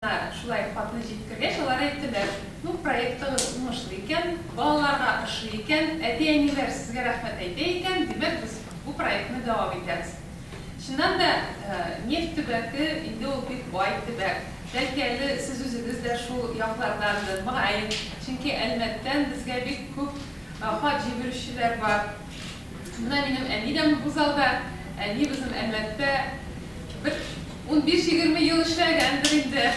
Шулай хатны җиткергәч, алар әйттеләр, проектыгыз уңышлы икән, балаларга ошый икән, әти-әниләр сезгә рәхмәт әйтә икән, димәк без бу проектны дәвам итәбез. Чыннан да нефть төбәге инде ул бик бай төбәк. Бәлки әле сез үзегез дә шул яклардандыр, мөгаен, чөнки Әлмәттән безгә бик күп хат җибәрүчеләр бар. Менә минем әни дә бу залда, әни безнең Әлмәттә бер 15-20 ел эшләгәндер инде.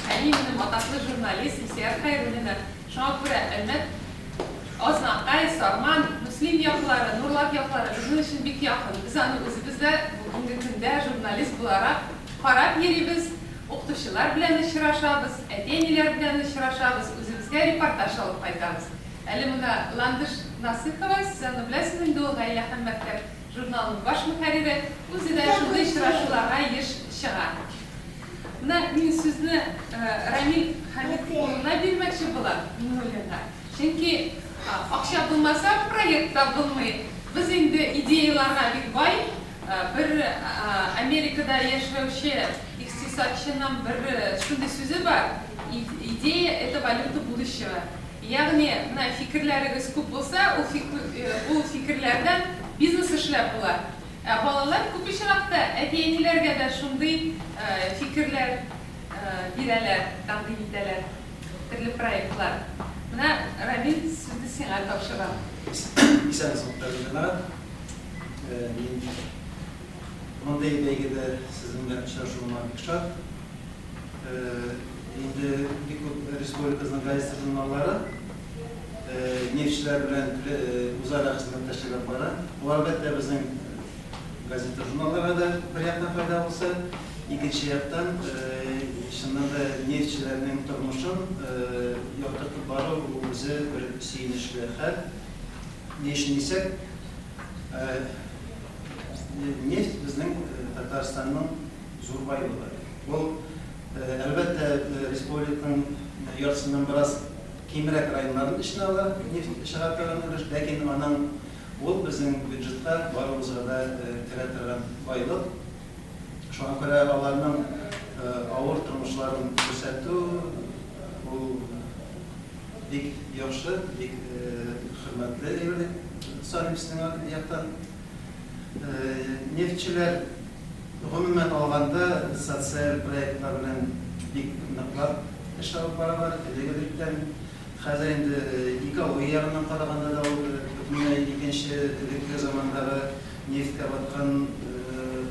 Әни минем атаклы журналист, Илсөяр Хәйруллина. Шуңа күрә Әлмәт, Азнакай, Сарман, Муслим яклары, Нурлат яклары безнең өчен бик якын. Без аны үзебез дә бүгенге көндә журналист буларак карап йөрибез, укытучылар белән очрашабыз, әти-әниләр белән очрашабыз, үзебезгә репортаж алып кайтабыз. Әле моны Ландыш Насыйхова, сез аны беләсез инде, ул Гаилә һәм мәктәп журналының баш мөхәррире, үзе дә шундый очрашуларга еш чыга. Менә мин сүзне Рамил Хәмит улына бирмәкче булам, Миннуллинга. Чөнки акча булмаса, проект та булмый. Без инде идеяларга бик бай. Бер Америкада яшәүче икътисадчының бер шундый сүзе бар. Идея — это валюта будущего. Ягъни, менә фикерләрегез күп булса, ул фикерләрдән бизнес эшләп була. Балалар күп очракта әти-әниләргә дә шундый фикерләр бирәләр, тәкъдим итәләр, төрле проектлар. Менә Рамил, сүзне сиңа тапшырам. Мондай бәйгедә сезнең белән очрашуыма бик шат. Инде бик күп республикабызның газета журналлары нефтчеләр белән үзара хезмәттәшлек бара. Бу әлбәттә безнең газета журналларга да бер яктан файда булса, икенче яктан чыннан да нефтчеләрнең тормышын яктыртып бару үзе бер сөенечле хәл. Ни өчен дисәк, нефть безнең Татарстанның зур байлыгы. Ул әлбәттә республиканың яртысыннан бераз кимрәк районнарын эченә ала, нефть чыгарткан өлеш, ләкин аның ул безнең бюджетка барыбызга да керә торган байлык. Шуңа күрә аларның авыр тормышларын күрсәтү ул бик яхшы, бик хөрмәтле саныйсың яктан. Нефтчеләр гомумән алганда социаль проектлар белән бик ныклап эш алып баралар. Элегелектән хәзер инде ике ягыннан караганда да ул бөтенләй икенче элекке замандагы нефткә баткан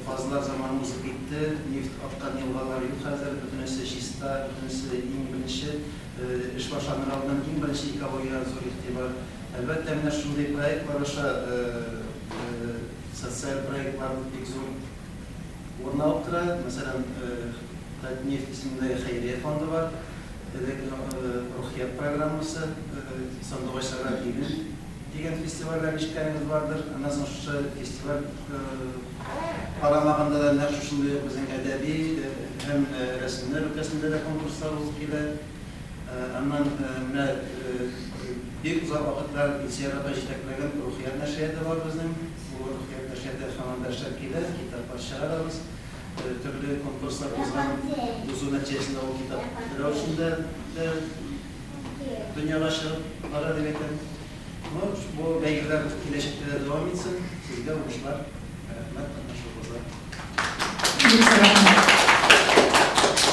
фазлар заманы узып китте. Нефть аткан елгалар юк хәзер, бөтенесе чиста, бөтенесе иң беренче эш башланыр алдан иң беренче экология зур игътибар. Әлбәттә менә шундый проектлар аша социаль проектлар бик зур урын алып тора. Мәсәлән, нефть исемендәге хәйрия фонды бар, Рухият программасы, Сандугачларга дигән фестивальләр ничкәнегез бардыр. Аннан соң шушы фестиваль карамагында да нәкъ шушындый безнең әдәби һәм рәсемнәр өлкәсендә дә конкурслар узып килә. Аннан менә бик узак вакытлар Илсөяр җитәкләгән Рухият нәшрияты бар безнең. Бу Рухият нәшрияты һаман да эшләп килә, китаплар чыгарабыз. Төрле конкурслар узган, узу нәтиҗәсендә ул китап рәвешендә дөньяга чыгып бара дип әйтәм. Бу бәйгеләр киләчәктә дә дәвам итсен. Сезгә уңышлар. Рәхмәт,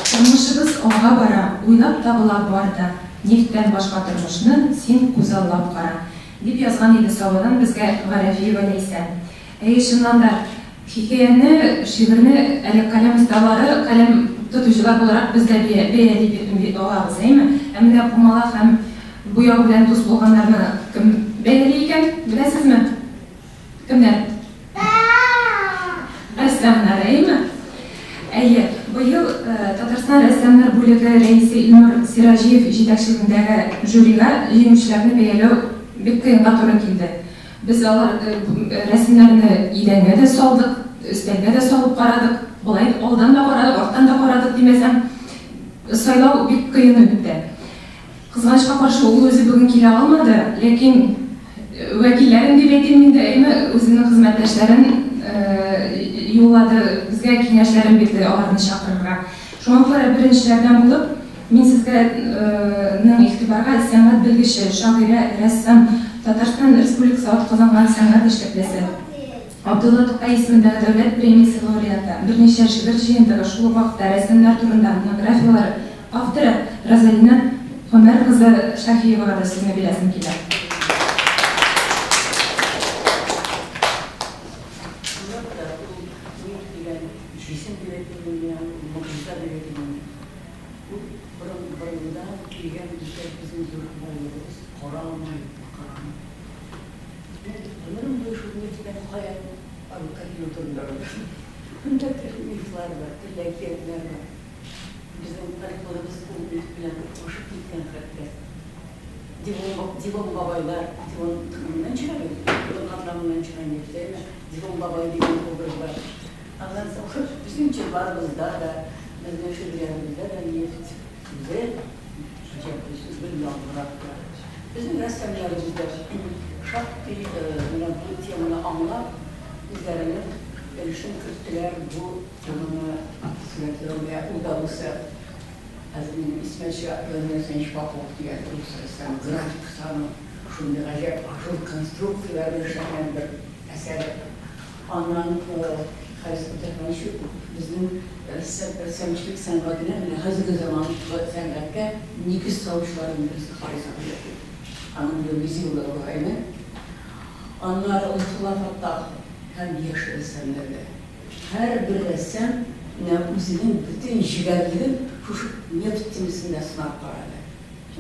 Тормышыбыз аңа бара, уйлап табыла барда. Нефттән башка тормышны син күзаллап кара. Дип язган иде Савадан безгә Гарафиева Ләйсән. Чыннан да хикәяне, шигырьне әле каләм осталары, каләм тотучылар буларак без дә бәяләп алабыз, әйме? Менә Пумала һәм буяу белән дус булганнарны кем бәяли икән, беләсезме? Кемнәр? Рәссамнар, әйме? Әйе, быел Татарстан рәссамнар бүлеге рәисе Илнур Сираҗиев җитәкчелегендәге жюрига җиңүчеләрне бәяләү бик кыенга туры килде. Без алар рәсемнәрне идәнгә дә салдык, өстәлгә дә салып карадык, болай алдан да карадык, арттан да карадык димәсәм, сайлау бик кыен үтте. Кызганычка каршы ул үзе бүген килә алмады, ләкин вәкилләрен дип әйтим инде, үзенең хезмәттәшләрен юллады, безгә киңәшләрен бирде аларны чакырырга. Шуңа беренчеләрдән булып, мин сезгә игътибарга сәнгать белгече, шагыйрә, рәссам, Татарстан Республикасы атказанган сәнгать эшлеклесе Абдулла Тукай исемендәге дәүләт премиясе лауреаты, берничә шигырь җыентыгы, шул ук вакытта рәсемнәр турында монографиялар авторы Розалина Гомәр кызы Шаһиевага да сүзне бирәсем килә. Дивон бабайлар, дивон тыңынан шығады, дивон атламынан шығады, дивон бабай деген образ бар. Андан соң біздің жылбарымызда да, біздің шүрлерімізде да нефть, bizim rəssamlarımızda şart bu temini anlap, bizlərinin erişim kırttılar bu temini sünətlərə udalısa, benim İsmet Şah'ın şifak okuyan rəssam, grafik sanı, şunda acayip aşıl konstruksiyalarını şahən bir əsər. Ondan xərisqətən şu, bizim rəssamçilik sənqatına hazır zamanı sənqatqa nikiz savuşların birisi xarisqatı yapıyor. Onun bir vizyonları var aynen. Onlar ıhtılafata hem yaşı rəssamlarla. Her bir rəssam özünün bütün jigarlığın ne bittiğimizin de sınav paralı.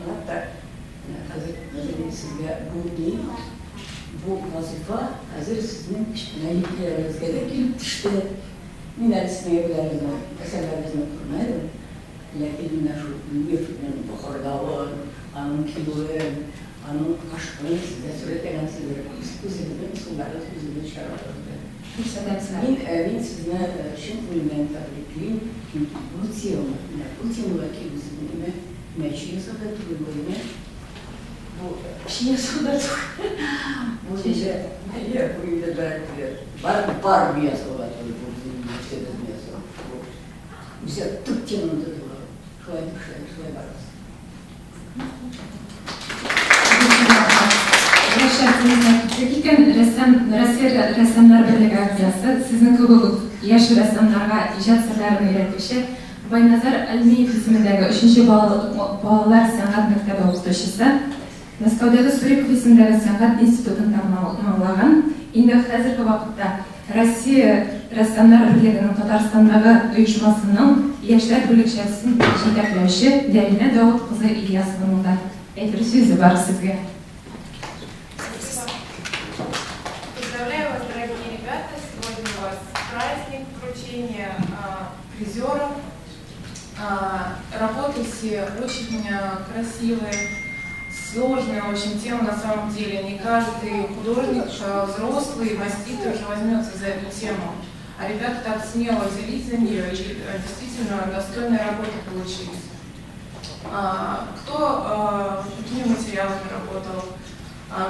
Hatta hazır sizde bu değil, bu vazife hazır sizin neyliklerinizde de gelip düştü. Minəlisine bilərizmə, əsərlərizmə kurmaydı. Lakin şu nefrinin buxardağı, onun kiloyu, onun aşkını sizə söylədən sizlərə üzülüdüm, sunlarız, üzülüdüm şərarlarında. Min sizinə şimdi mən təblikliyim ki, bu temdaki üzülüdüme məçiyə sadatılıyım. Bu şiyə sadatılıyım. Bu necə, bu yüzdə bərəkdir. Var bir yasalatılıyım. Bize tık canında duvar. Şöyle varız. Rəssamlar Birliği Akademiyası sizin kıbılık yaş rəssamlarga icad sırlarını öğretmişi Baynazar Almiyev ismindəgi 3-cü Balalar Sənqat Məktəbi oxutuşusu Moskvadagi Surikov ismindəgi Sənqat İnstitutunu tamamlagan. İndi hazırki vaqtda Rossiya Rəssamlar Birliği'nin Tatarstandagi uyuşmasının yaşlar bölükçəsinin yetaklovchi Darina Davud kızı İlyasovanın da aytır sözü var sizga. Поздравляю вас, дорогие ребята! Сегодня у вас праздник вручения призеров. Работы все очень красивые, сложная очень тема на самом деле. Не каждый художник, взрослый, маститый уже возьмется за эту тему. А ребята так смело взялись за нее, и действительно достойные работы получились. Кто какими материалами работал,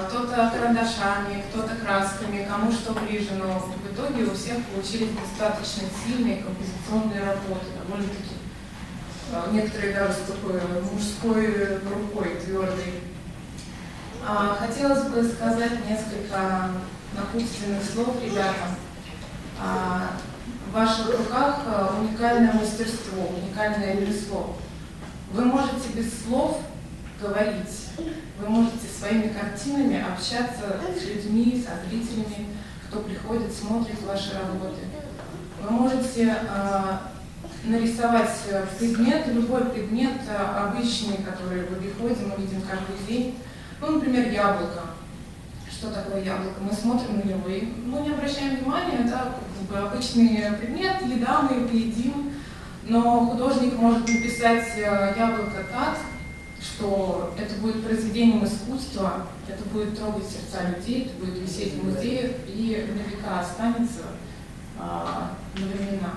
кто-то карандашами, кто-то красками, кому что ближе, но в итоге у всех получились достаточно сильные композиционные работы, довольно-таки некоторые даже с такой мужской рукой твердой. Хотелось бы сказать несколько напутственных слов ребятам. В ваших руках уникальное мастерство, уникальное ремесло. Вы можете без слов говорить, вы можете своими картинами общаться с людьми, со зрителями, кто приходит, смотрит ваши работы. Вы можете нарисовать предмет, любой предмет обычный, который в обиходе мы видим каждый день. Ну, например, яблоко. Что такое яблоко? Мы смотрим на него и не обращаем внимания, это обычный предмет, еда, мы его едим. Но художник может написать яблоко так, что это будет произведением искусства, это будет трогать сердца людей, это будет висеть в музеях и на века останется на времена.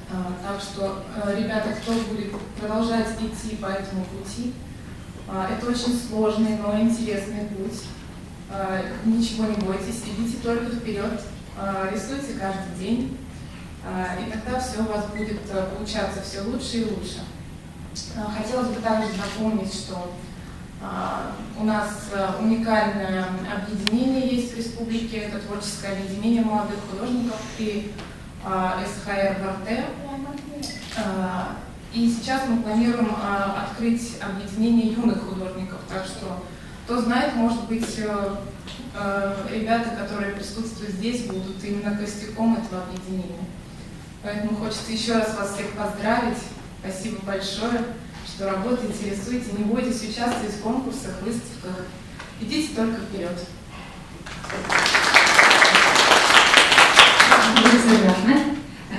Так что, ребята, кто будет продолжать идти по этому пути, это очень сложный, но интересный путь. Ничего не бойтесь, идите только вперед, рисуйте каждый день. И тогда все у вас будет получаться все лучше и лучше. Хотелось бы также напомнить, что у нас уникальное объединение есть в республике, это творческое объединение молодых художников при СХР в Арте. И сейчас мы планируем открыть объединение юных художников, так что, кто знает, может быть, ребята, которые присутствуют здесь, будут именно костяком этого объединения. Поэтому хочется еще раз вас всех поздравить. Спасибо большое, что работаете, рисуете, не бойтесь участвовать в конкурсах, выставках. Идите только вперед.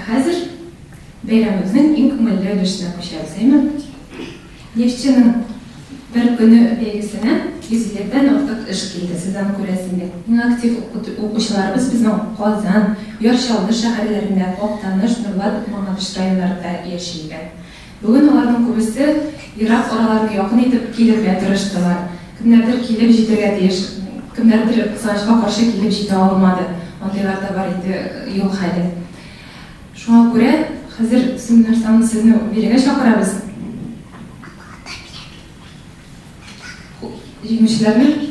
Хәзер бәйрәмебезнең иң күңелле өлешенә күчәбез. Нефтченең бер көне бәйгесенә 100-дән артык эш килде, сез аны күрәсезгә. Иң актив укучыларыбыз безнең Казан, Яр-Чаллы шәһәрләрендә, Актаныш, Нурлат, Мамадыш районнарында яшиләр. Бүген аларның күбесе ерак араларны якын итеп килергә тырыштылар. Кемнәрдер килеп җитәргә тиеш, кемнәрдер кысаларга каршы килеп җитә алмады. Андыйлар да бар иде юл хәле. Шуңа күрә хәзер семинарны сезне бирегә чакырабыз. Җиңүчеләрне